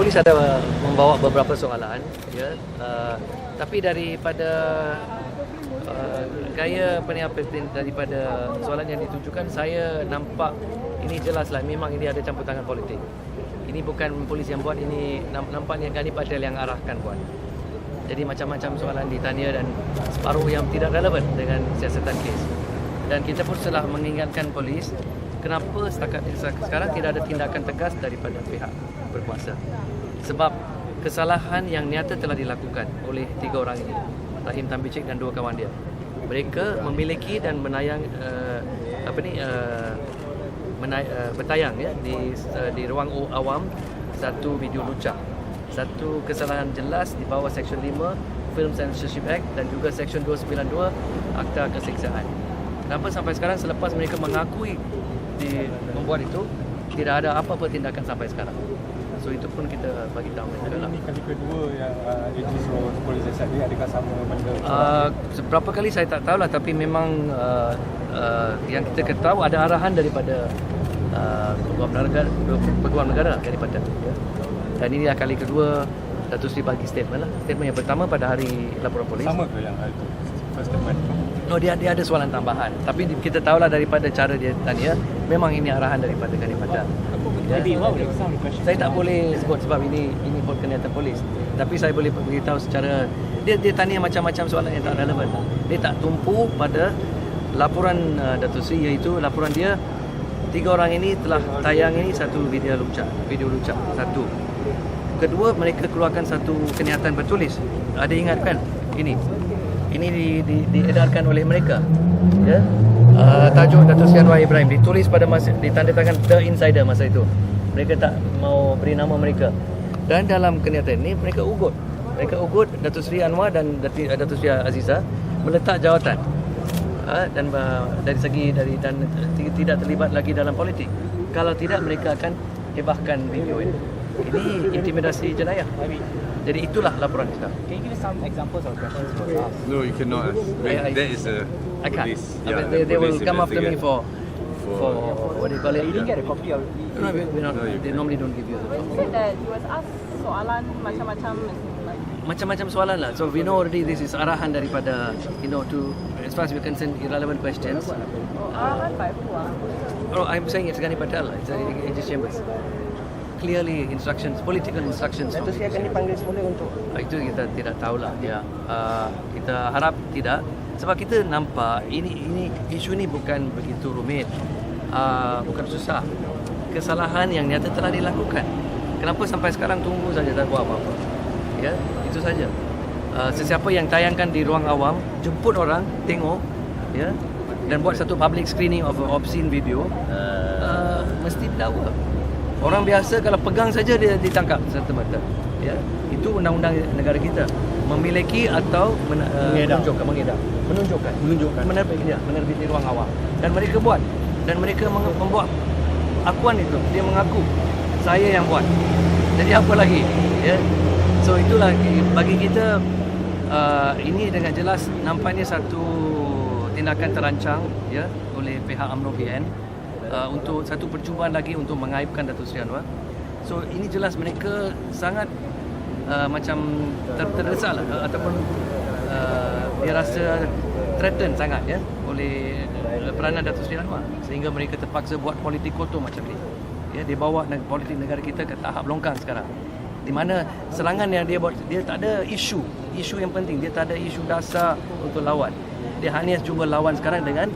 polis ada membawa beberapa soalan, ya. Tapi daripada gaya daripada soalan yang ditujukan, saya nampak ini jelaslah memang ini ada campur tangan politik. Ini bukan polis yang buat, ini nampaknya Gani Patel yang arahkan buat. Jadi macam-macam soalan ditanya dan separuh yang tidak relevan dengan siasatan kes. Dan kita pun telah mengingatkan polis, kenapa setakat sekarang tidak ada tindakan tegas daripada pihak berkuasa. Sebab kesalahan yang nyata telah dilakukan oleh 3 orang ini, Rahim Tambicik dan 2 kawan dia. Mereka memiliki dan menayang bertayang ya di ruang awam satu video lucah. Satu kesalahan jelas di bawah Seksyen 5 Film Censorship Act dan juga Seksyen 292 Akta Keseksaan. Kenapa sampai sekarang selepas mereka mengakui membuat itu, tidak ada apa-apa tindakan sampai sekarang. So itu pun kita bagi tahu mereka lah. Ini kali kedua yang AG suruh polis siasat dia, adakah sama benda? Berapa kali saya tak tahulah, tapi memang yang kita ketahui ada arahan daripada Peguam Negara Gani Patel. Ya. Dan ini kali kedua Datuk Seri bagi statement lah. Statement yang pertama pada hari laporan polis. Sama ke yang itu? First statement? No, dia ada soalan tambahan. Tapi kita tahulah daripada cara dia tanya, memang ini arahan daripada Gani Patel. Ya. Saya tak boleh sebut sebab ini kenyataan polis. Tapi saya boleh beritahu secara dia tanya macam-macam soalan yang tak relevan. Dia tak tumpu pada laporan Datuk Seri, iaitu laporan dia 3 orang ini telah tayang ini satu video lucah satu. Kedua, mereka keluarkan satu kenyataan bertulis. Ada ingat kan? Ini diedarkan oleh mereka. Ya. Tajuk Datuk Seri Anwar Ibrahim ditulis pada masa ditandatangan The Insider masa itu. Mereka tak mau beri nama mereka. Dan dalam kenyataan ini mereka ugut Datuk Seri Anwar dan Datuk Seri Aziza meletak jawatan. Dan dari segi dan tidak terlibat lagi dalam politik. Kalau tidak, mereka akan hebahkan video ini. Ini intimidasi jenayah. Jadi itulah laporan kita. Can you give us some examples of questions for us? No, you cannot. That is a I can't. police. They will police come after me for what do you call it? You didn't get a copy of it. No, we not. No, you They normally don't give you. You said that you was asked soalan macam-macam, like Macam-macam soalan lah. So we know already this is arahan daripada to as far as we concerned irrelevant questions. arahan by who? Oh, I'm saying it's Gani Patel. It's AG Chambers. Clearly instructions, political instructions. Datuk Seri akan dipanggil semula untuk Itu kita tidak tahulah dia. Kita harap tidak, sebab kita nampak ini isu ni bukan begitu rumit, bukan susah. Kesalahan yang nyata telah dilakukan. Kenapa sampai sekarang tunggu saja tak buat apa-apa? Ya, itu saja. Sesiapa yang tayangkan di ruang awam, jemput orang tengok, ya, dan buat satu public screening of obscene video, mesti didakwa. Orang biasa kalau pegang saja dia ditangkap serta-merta. Ya, itu undang-undang negara kita. Memiliki atau menunjukkan menerbit di ruang awam. Dan mereka buat, dan mereka membuat akuan itu. Dia mengaku saya yang buat. Jadi apa lagi? Ya. So itulah bagi kita ini dengan jelas nampaknya satu tindakan terancang ya oleh pihak UMNO PN. Untuk satu percubaan lagi untuk mengaibkan Datuk Seri Anwar. So ini jelas mereka sangat macam terdesak lah, ataupun dia rasa threatened sangat ya oleh peranan Datuk Seri Anwar, sehingga mereka terpaksa buat politik kotor macam ni. Ya, dia bawa politik negara kita ke tahap longkang sekarang, di mana serangan yang dia buat, dia tak ada isu yang penting, dia tak ada isu dasar untuk lawan. Dia hanya cuba lawan sekarang dengan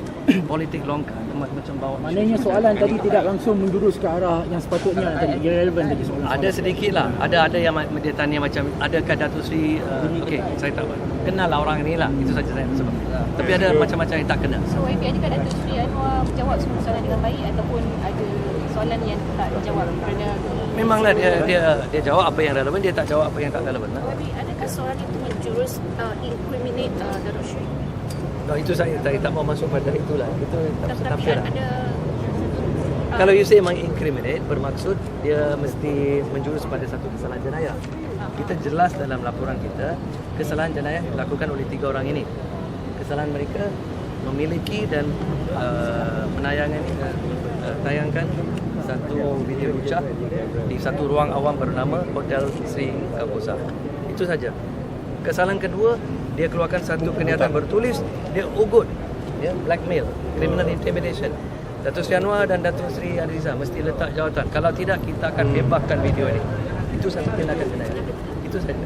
politik longkang, macam bawa. Maknanya soalan tadi tidak langsung menjurus ke arah yang sepatutnya tadi, irrelevant tadi soalan. Ada sedikit lah, ada yang dia tanya macam adakah Datuk Seri okey, saya tak kenal lah orang ni lah, itu saja saya sebab. Tapi ada macam-macam yang tak kenal. So YB, adakah Datuk Seri Anwar menjawab semua soalan dengan baik ataupun ada soalan yang tak dijawab kerana Memanglah dia jawab apa yang relevan, dia tak jawab apa yang tak relevan lah. YB, adakah soalan itu menjurus incriminate Datuk Seri? No, itu saya tak mau masuk pada itulah. Itu Tapi lah. ada Kalau you say mengincriminate, bermaksud dia mesti menjurus pada satu kesalahan jenayah. Kita jelas dalam laporan kita, kesalahan jenayah dilakukan oleh 3 orang ini. Kesalahan mereka memiliki dan tayangkan satu video lucah di satu ruang awam bernama Hotel Sri Kaposa. Itu saja. Kesalahan kedua, dia keluarkan satu pernyataan bertulis, dia ugut, ya, blackmail, criminal intimidation. Datuk Seri Anwar dan Datuk Seri Andriza mesti letak jawatan. Kalau tidak, kita akan bebaskan video ini. Itu satu tindakan jenayah. Itu saja.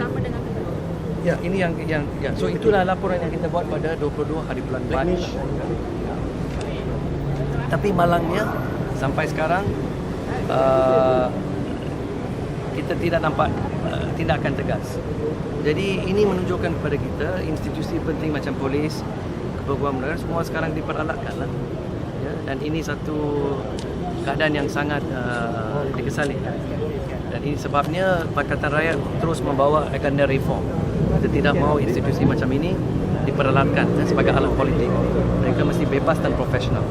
Sama dengan Ya, ini yang ya. So itulah laporan yang kita buat pada 22 hari bulan Mac. Tapi malangnya sampai sekarang kita tidak nampak tindakan tegas. Jadi ini menunjukkan kepada kita institusi penting macam polis, kepeguam negara semua sekarang diperalatkan lah. Ya, dan ini satu keadaan yang sangat dikesali. Dan ini sebabnya Pakatan Rakyat terus membawa agenda reform. Kita tidak mahu institusi macam ini diperalatkan sebagai alat politik. Mereka mesti bebas dan profesional.